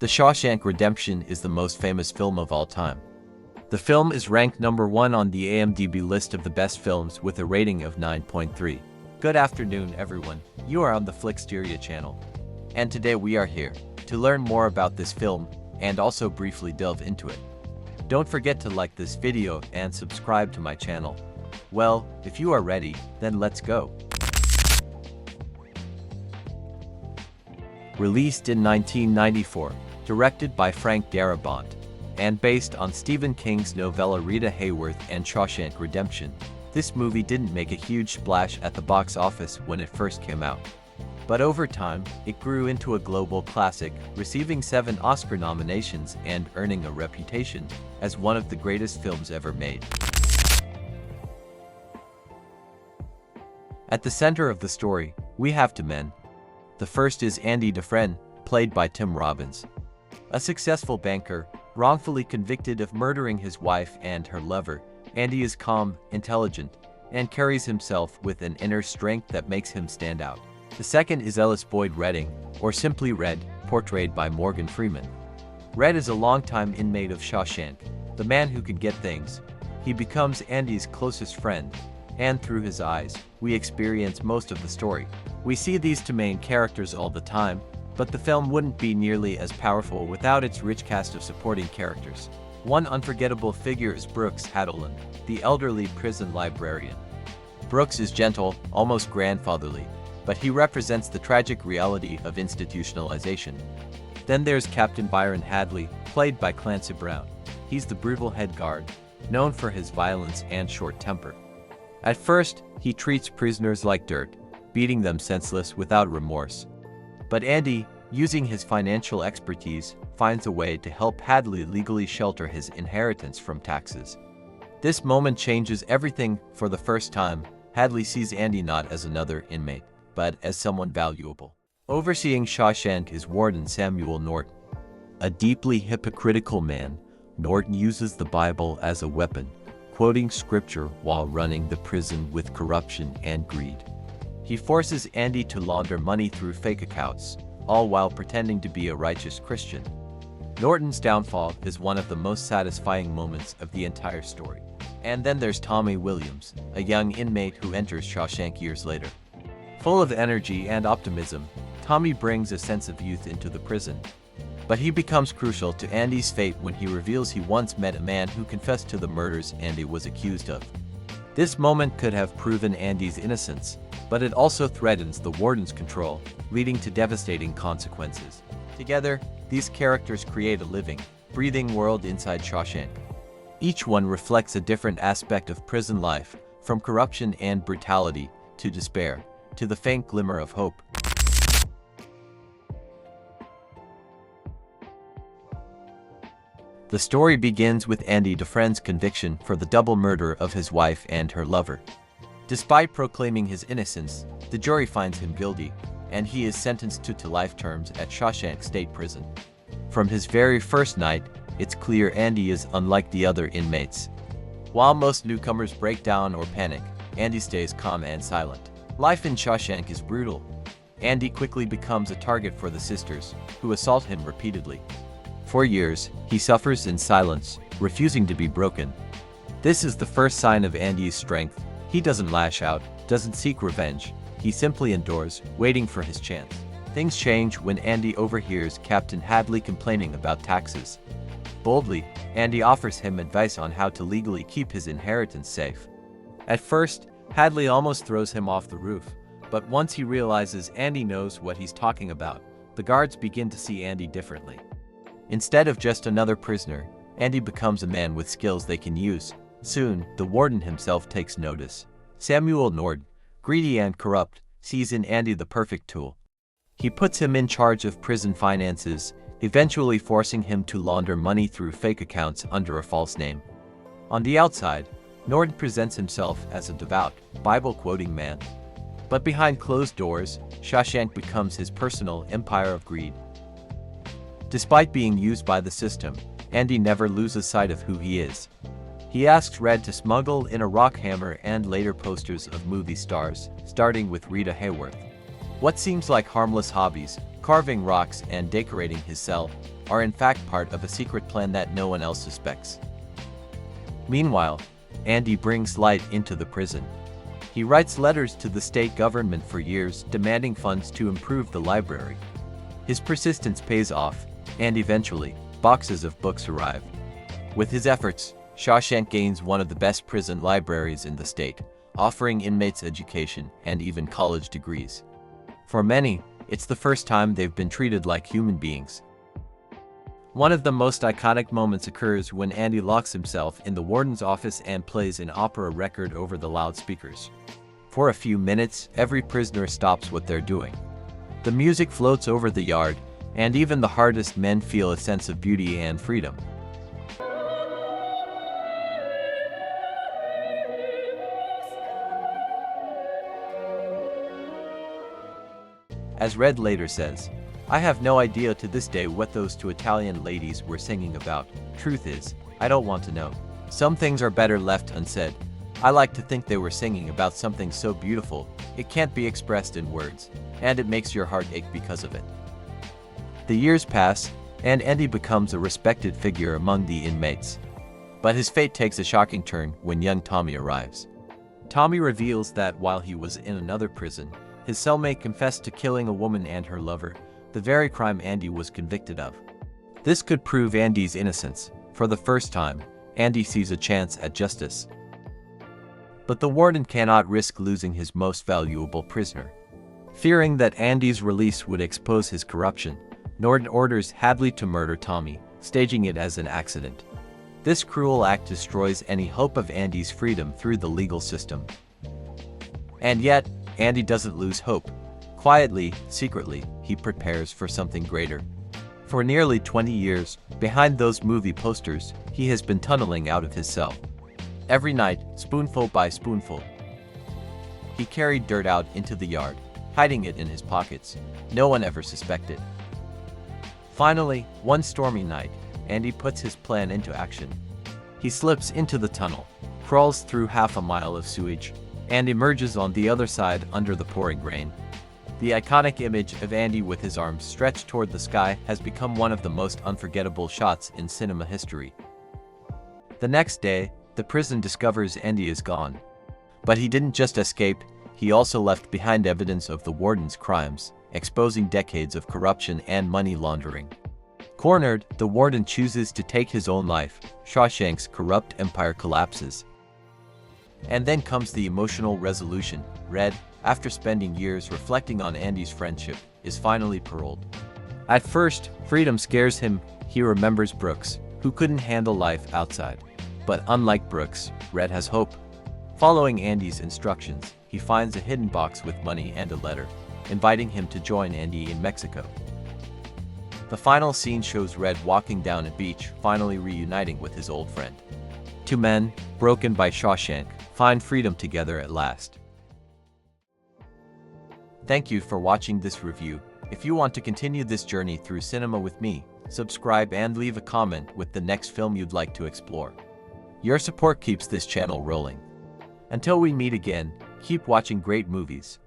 The Shawshank Redemption is the most famous film of all time. The film is ranked number 1 on the IMDb list of the best films with a rating of 9.3. Good afternoon, everyone. You are on the Flicksteria channel. And today we are here to learn more about this film and also briefly delve into it. Don't forget to like this video and subscribe to my channel. Well, if you are ready, then let's go. Released in 1994, directed by Frank Darabont, and based on Stephen King's novella Rita Hayworth and Shawshank Redemption, this movie didn't make a huge splash at the box office when it first came out. But over time, it grew into a global classic, receiving 7 Oscar nominations and earning a reputation as one of the greatest films ever made. At the center of the story, we have 2 men. The first is Andy Dufresne, played by Tim Robbins. A successful banker, wrongfully convicted of murdering his wife and her lover, Andy is calm, intelligent, and carries himself with an inner strength that makes him stand out. The second is Ellis Boyd Redding, or simply Red, portrayed by Morgan Freeman. Red is a longtime inmate of Shawshank, the man who can get things. He becomes Andy's closest friend, and through his eyes, we experience most of the story. We see these 2 main characters all the time, but the film wouldn't be nearly as powerful without its rich cast of supporting characters. One unforgettable figure is Brooks Hatteland, the elderly prison librarian. Brooks is gentle, almost grandfatherly, but he represents the tragic reality of institutionalization. Then there's Captain Byron Hadley, played by Clancy Brown. He's the brutal head guard, known for his violence and short temper. At first, he treats prisoners like dirt, beating them senseless without remorse. But Andy, using his financial expertise, finds a way to help Hadley legally shelter his inheritance from taxes. This moment changes everything. For the first time, Hadley sees Andy not as another inmate, but as someone valuable. Overseeing Shawshank is Warden Samuel Norton. A deeply hypocritical man, Norton uses the Bible as a weapon, quoting scripture while running the prison with corruption and greed. He forces Andy to launder money through fake accounts, all while pretending to be a righteous Christian. Norton's downfall is one of the most satisfying moments of the entire story. And then there's Tommy Williams, a young inmate who enters Shawshank years later. Full of energy and optimism, Tommy brings a sense of youth into the prison. But he becomes crucial to Andy's fate when he reveals he once met a man who confessed to the murders Andy was accused of. This moment could have proven Andy's innocence, but it also threatens the warden's control, leading to devastating consequences. Together, these characters create a living, breathing world inside Shawshank. Each one reflects a different aspect of prison life, from corruption and brutality to despair, to the faint glimmer of hope. The story begins with Andy Dufresne's conviction for the double murder of his wife and her lover. Despite proclaiming his innocence, the jury finds him guilty, and he is sentenced to life terms at Shawshank State Prison. From his very first night, it's clear Andy is unlike the other inmates. While most newcomers break down or panic, Andy stays calm and silent. Life in Shawshank is brutal. Andy quickly becomes a target for the sisters, who assault him repeatedly. For years, he suffers in silence, refusing to be broken. This is the first sign of Andy's strength. He doesn't lash out, doesn't seek revenge. He simply endures, waiting for his chance. Things change when Andy overhears Captain Hadley complaining about taxes. Boldly, Andy offers him advice on how to legally keep his inheritance safe. At first, Hadley almost throws him off the roof, but once he realizes Andy knows what he's talking about, the guards begin to see Andy differently. Instead of just another prisoner, Andy becomes a man with skills they can use. Soon, the warden himself takes notice. Samuel Norton, greedy and corrupt, sees in Andy the perfect tool. He puts him in charge of prison finances, eventually forcing him to launder money through fake accounts under a false name. On the outside, Norton presents himself as a devout, Bible-quoting man. But behind closed doors, Shawshank becomes his personal empire of greed. Despite being used by the system, Andy never loses sight of who he is. He asks Red to smuggle in a rock hammer and later posters of movie stars, starting with Rita Hayworth. What seems like harmless hobbies, carving rocks and decorating his cell, are in fact part of a secret plan that no one else suspects. Meanwhile, Andy brings light into the prison. He writes letters to the state government for years, demanding funds to improve the library. His persistence pays off, and eventually, boxes of books arrive. With his efforts, Shawshank gains one of the best prison libraries in the state, offering inmates education and even college degrees. For many, it's the first time they've been treated like human beings. One of the most iconic moments occurs when Andy locks himself in the warden's office and plays an opera record over the loudspeakers. For a few minutes, every prisoner stops what they're doing. The music floats over the yard, and even the hardest men feel a sense of beauty and freedom. As Red later says, "I have no idea to this day what those two Italian ladies were singing about. Truth is, I don't want to know. Some things are better left unsaid. I like to think they were singing about something so beautiful, it can't be expressed in words, and it makes your heart ache because of it." The years pass, and Andy becomes a respected figure among the inmates. But his fate takes a shocking turn when young Tommy arrives. Tommy reveals that while he was in another prison, his cellmate confessed to killing a woman and her lover, the very crime Andy was convicted of. This could prove Andy's innocence. For the first time, Andy sees a chance at justice. But the warden cannot risk losing his most valuable prisoner. Fearing that Andy's release would expose his corruption, Norton orders Hadley to murder Tommy, staging it as an accident. This cruel act destroys any hope of Andy's freedom through the legal system. And yet, Andy doesn't lose hope. Quietly, secretly, he prepares for something greater. For nearly 20 years, behind those movie posters, he has been tunneling out of his cell. Every night, spoonful by spoonful, he carried dirt out into the yard, hiding it in his pockets. No one ever suspected. Finally, one stormy night, Andy puts his plan into action. He slips into the tunnel, crawls through half a mile of sewage, and emerges on the other side under the pouring rain. The iconic image of Andy with his arms stretched toward the sky has become one of the most unforgettable shots in cinema history. The next day, the prison discovers Andy is gone. But he didn't just escape, he also left behind evidence of the warden's crimes, exposing decades of corruption and money laundering. Cornered, the warden chooses to take his own life. Shawshank's corrupt empire collapses. And then comes the emotional resolution. Red, after spending years reflecting on Andy's friendship, is finally paroled. At first, freedom scares him. He remembers Brooks, who couldn't handle life outside. But unlike Brooks, Red has hope. Following Andy's instructions, he finds a hidden box with money and a letter, inviting him to join Andy in Mexico. The final scene shows Red walking down a beach, finally reuniting with his old friend. Two men, broken by Shawshank, find freedom together at last. Thank you for watching this review. If you want to continue this journey through cinema with me, subscribe and leave a comment with the next film you'd like to explore. Your support keeps this channel rolling. Until we meet again, keep watching great movies.